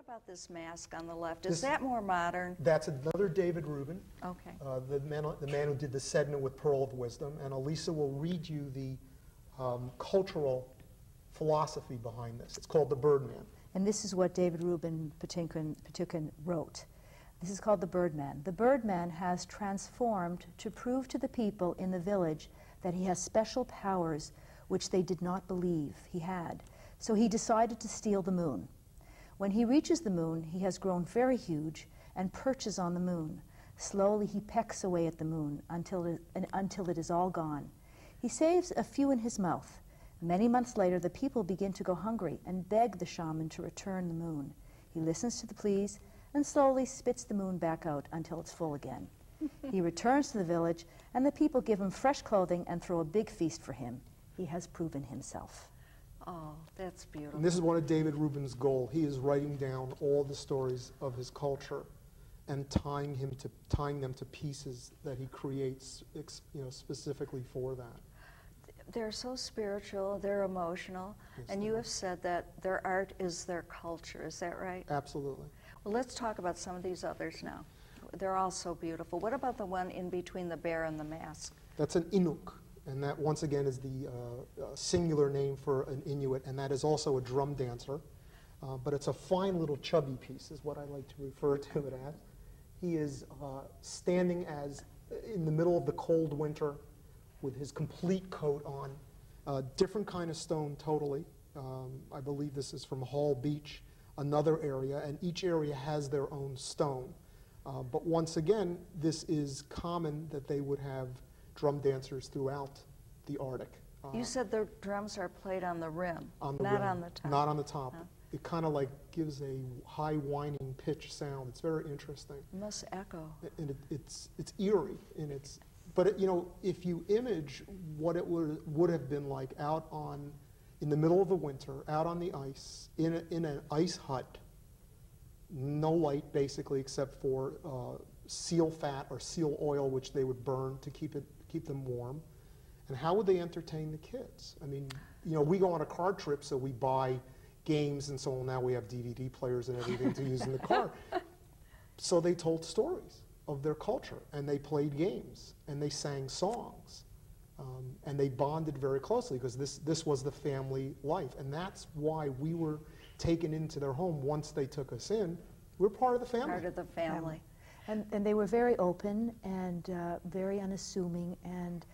about this mask on the left? Is that more modern? That's another David Ruben. Okay. The man who did the Sedna with Pearl of Wisdom. And Elisa will read you the cultural philosophy behind this. It's called the Birdman. And this is what David Ruben Patukin wrote. This is called the Birdman. The Birdman has transformed to prove to the people in the village that he has special powers which they did not believe he had. So he decided to steal the moon. When he reaches the moon, he has grown very huge and perches on the moon. Slowly he pecks away at the moon until it is all gone. He saves a few in his mouth. Many months later, the people begin to go hungry and beg the shaman to return the moon. He listens to the pleas and slowly spits the moon back out until it's full again. He returns to the village, and the people give him fresh clothing and throw a big feast for him. He has proven himself. Oh, that's beautiful. And this is one of David Ruben's goals. He is writing down all the stories of his culture and tying them to pieces that he creates, specifically for that. They're so spiritual, they're emotional, yes, and you have said that their art is their culture. Is that right? Absolutely. Well, let's talk about some of these others now. They're all so beautiful. What about the one in between the bear and the mask? That's an Inuit, and that once again is the singular name for an Inuit, and that is also a drum dancer. But it's a fine little chubby piece is what I like to refer to it as. He is standing in the middle of the cold winter with his complete coat on, different kind of stone totally. I believe this is from Hall Beach, another area, and each area has their own stone. But once again, this is common that they would have drum dancers throughout the Arctic. You said the drums are played on the rim, not rim, on the top. Not on the top. Huh? It kind of like gives a high whining pitch sound. It's very interesting. It must echo. And it's eerie in its. But if you image what it would have been like out in the middle of the winter, out on the ice, in an ice hut, no light basically except for seal fat or seal oil, which they would burn to keep them warm. And how would they entertain the kids? I mean, we go on a car trip, so we buy games and so on. Now we have DVD players and everything to use in the car. So they told stories of their culture, and they played games, and they sang songs, and they bonded very closely because this was the family life, and that's why we were taken into their home once they took us in. We're part of the family. Part of the family. And they were very open and very unassuming and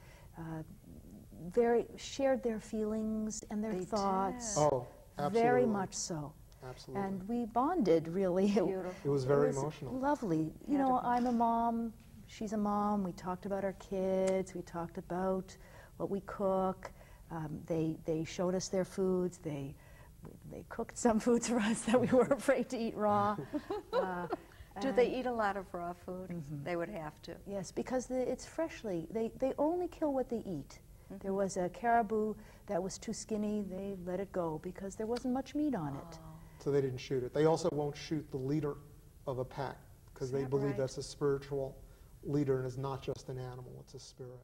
shared their feelings and their thoughts. Did. Oh, absolutely. Very much so. Absolutely. And we bonded, really. Beautiful. It was very emotional. Lovely. I'm a mom, she's a mom. We talked about our kids. We talked about what we cook. They showed us their foods. They cooked some foods for us that we were afraid to eat raw. Do they eat a lot of raw food? Mm-hmm. They would have to. Yes, because it's freshly. They only kill what they eat. Mm-hmm. There was a caribou that was too skinny. They let it go because there wasn't much meat on it. So they didn't shoot it. They also won't shoot the leader of a pack because they believe that's a spiritual leader and is not just an animal, it's a spirit.